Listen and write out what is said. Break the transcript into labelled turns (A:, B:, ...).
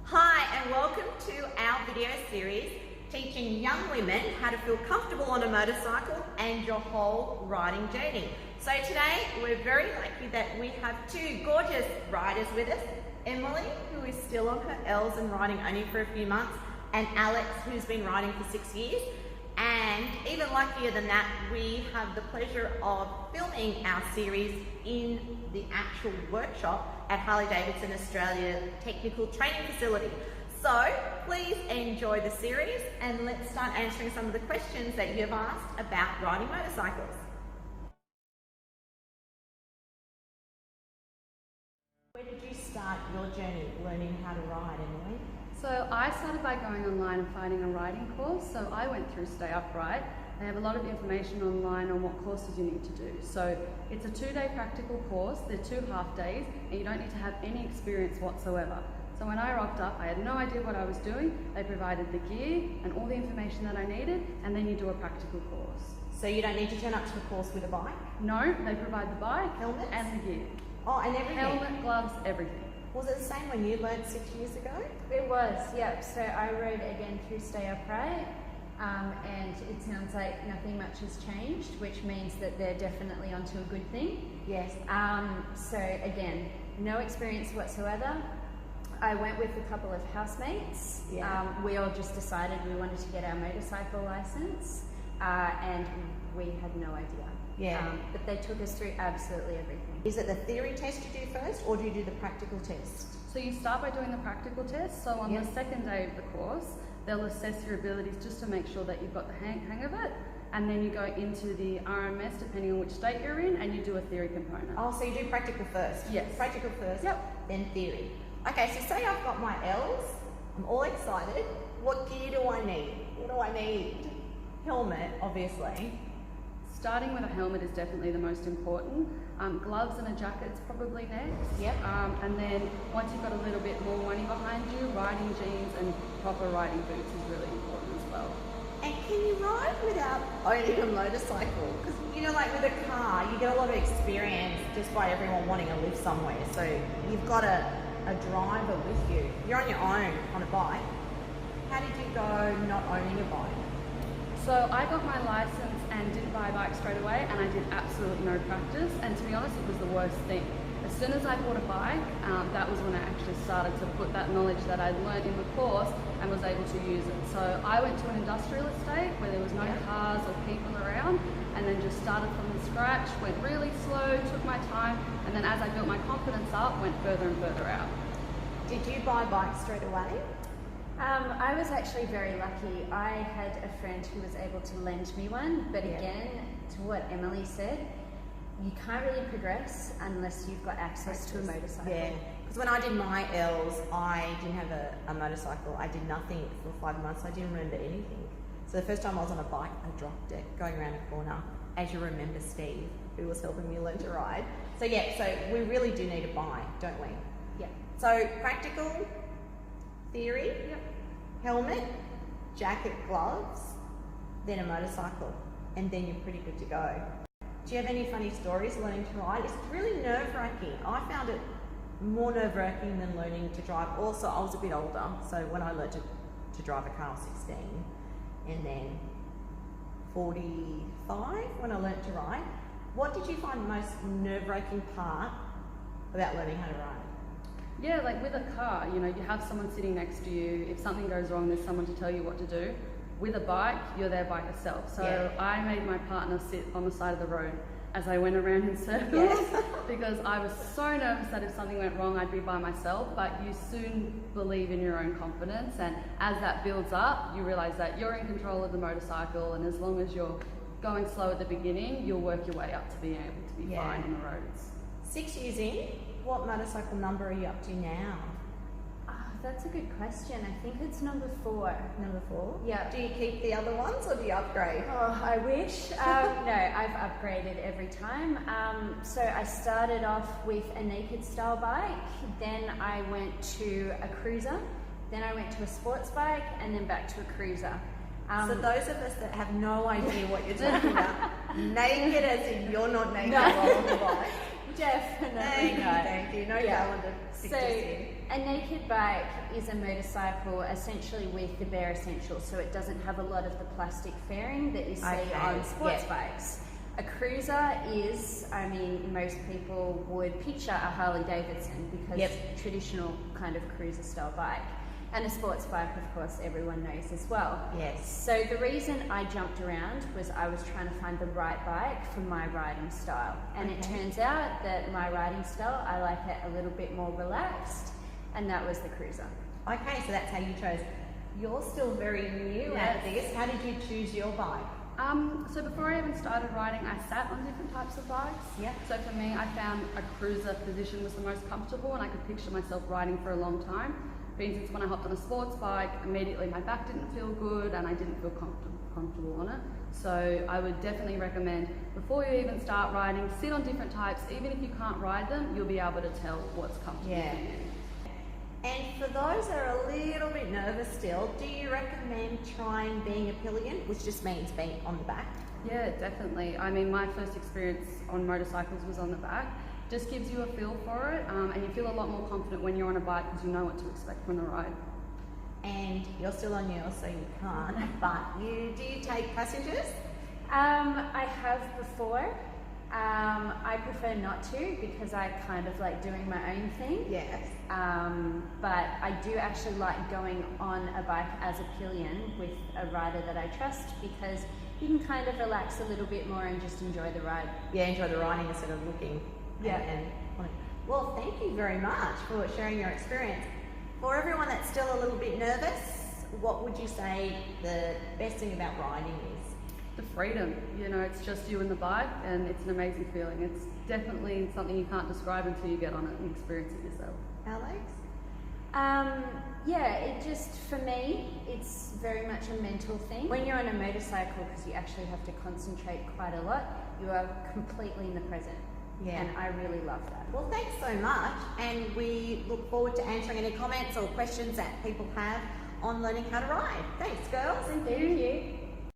A: Hi and welcome to our video series teaching young women how to feel comfortable on a motorcycle and your whole riding journey. So today we're very lucky that we have two gorgeous riders with us, Emily, who is still on her L's and riding only for a few months, and Alex, who's been riding for 6 years. And even luckier than that, we have the pleasure of filming our series in the actual workshop at Harley-Davidson Australia Technical Training Facility. So please enjoy the series and let's start answering some of the questions that you've asked about riding motorcycles. Where did you start your journey learning how to ride, Emily?
B: So I started by going online and finding a riding course. So I went through Stay Upright. They have a lot of information online on what courses you need to do. So it's a 2-day practical course. They're 2 half days and you don't need to have any experience whatsoever. So when I rocked up, I had no idea what I was doing. They provided the gear and all the information that I needed, and then you do a practical course.
A: So you don't need to turn up to the course with a bike?
B: No, they provide the bike,
A: helmets,
B: and the gear.
A: Oh, and everything?
B: Helmet, gloves, everything.
A: Was it the same when you learned 6 years ago?
C: It was, yep. So I rode again through Stay Upright, and it sounds like nothing much has changed, which means that they're definitely onto a good thing.
A: Yes.
C: So again, no experience whatsoever. I went with a couple of housemates.
A: Yeah.
C: We all just decided we wanted to get our motorcycle license, and we had no idea.
A: Yeah.
C: But they took us through absolutely everything.
A: Is it the theory test you do first, or do you do the practical test?
B: So you start by doing the practical test. So on the second day of the course, they'll assess your abilities just to make sure that you've got the hang of it. And then you go into the RMS, depending on which state you're in, and you do a theory component.
A: Oh, so you do practical first?
B: Yes.
A: Practical first,
B: yep.
A: Then theory. Okay, so say I've got my L's, I'm all excited. What gear do I need? What do I need? Helmet, obviously.
B: Starting with a helmet is definitely the most important. Gloves and a jacket's probably next.
A: Yep.
B: And then once you've got a little bit more money behind you, riding jeans and proper riding boots is really important as well.
A: And can you ride without owning a motorcycle? Because, you know, like with a car, you get a lot of experience just by everyone wanting to live somewhere. So you've got a driver with you. You're on your own on a bike. How did you go not owning a bike?
B: So I got my license and didn't buy a bike straight away, and I did absolutely no practice, and to be honest it was the worst thing. As soon as I bought a bike, that was when I actually started to put that knowledge that I'd learned in the course and was able to use it. So I went to an industrial estate where there was no cars or people around, and then just started from the scratch, went really slow, took my time, and then as I built my confidence up, went further and further out.
A: Did you buy a bike straight away?
C: I was actually very lucky. I had a friend who was able to lend me one, but again, to what Emily said, you can't really progress unless you've got access to a motorcycle.
A: Yeah, because when I did my L's, I didn't have a motorcycle. I did nothing for 5 months. I didn't remember anything. So the first time I was on a bike, I dropped it going around a corner. As you remember, Steve, who was helping me learn to ride. So yeah, so we really do need a bike, don't we?
C: Yeah.
A: So practical, theory, helmet, jacket, gloves, then a motorcycle, and then you're pretty good to go. Do you have any funny stories learning to ride? It's really nerve-wracking. I found it more nerve-wracking than learning to drive. Also, I was a bit older, so when I learned to drive a car, I was 16, and then 45 when I learned to ride. What did you find the most nerve-wracking part about learning how to ride?
B: Yeah, like with a car, you know, you have someone sitting next to you. If something goes wrong, there's someone to tell you what to do. With a bike, you're there by yourself. So I made my partner sit on the side of the road as I went around in circles because I was so nervous that if something went wrong, I'd be by myself. But you soon believe in your own confidence, and as that builds up, you realize that you're in control of the motorcycle, and as long as you're going slow at the beginning, you'll work your way up to being able to be fine on the roads.
A: 6 years in, what motorcycle number are you up to now?
C: That's a good question. I think it's number 4.
A: Number 4?
C: Yeah.
A: Do you keep the other ones or do you upgrade?
C: Oh, I wish. No, I've upgraded every time. So I started off with a naked style bike, then I went to a cruiser, then I went to a sports bike, and then back to a cruiser.
A: So those of us that have no idea what you're talking about, naked as in you're not naked while on the bike.
C: Definitely
A: Thank you. No calendar.
C: So A naked bike is a motorcycle essentially with the bare essentials, so it doesn't have a lot of the plastic fairing that you see on sports bikes. A cruiser is, I mean, most people would picture a Harley-Davidson because it's a traditional kind of cruiser style bike. And a sports bike, of course, everyone knows as well.
A: Yes.
C: So the reason I jumped around was I was trying to find the right bike for my riding style. And it turns out that my riding style, I like it a little bit more relaxed, and that was the cruiser.
A: Okay, so that's how you chose. You're still very new at this. How did you choose your bike?
B: So before I even started riding, I sat on different types of bikes.
A: Yeah.
B: So for me, I found a cruiser position was the most comfortable, and I could picture myself riding for a long time. For instance, when I hopped on a sports bike, immediately my back didn't feel good and I didn't feel comfortable on it. So I would definitely recommend, before you even start riding, sit on different types. Even if you can't ride them, you'll be able to tell what's comfortable for you.
A: And for those that are a little bit nervous still, do you recommend trying being a pillion, which just means being on the back?
B: Yeah, definitely. I mean, my first experience on motorcycles was on the back. Just gives you a feel for it, and you feel a lot more confident when you're on a bike because you know what to expect from the ride.
A: And you're still on yours, so you can't, but do you take passengers?
C: I have before. I prefer not to because I kind of like doing my own thing.
A: Yes.
C: But I do actually like going on a bike as a pillion with a rider that I trust because you can kind of relax a little bit more and just enjoy the ride.
A: Yeah, enjoy the riding instead of looking. Well, thank you very much for sharing your experience. For everyone that's still a little bit nervous, what would you say the best thing about riding is?
B: The freedom, you know, it's just you and the bike, and it's an amazing feeling. It's definitely something you can't describe until you get on it and experience it yourself.
A: Alex?
C: Yeah, it just, for me, it's very much a mental thing. When you're on a motorcycle, because you actually have to concentrate quite a lot, you are completely in the present.
A: Yeah.
C: And I really love that.
A: Well, thanks so much, and we look forward to answering any comments or questions that people have on learning how to ride. Thanks, girls.
C: Thank you.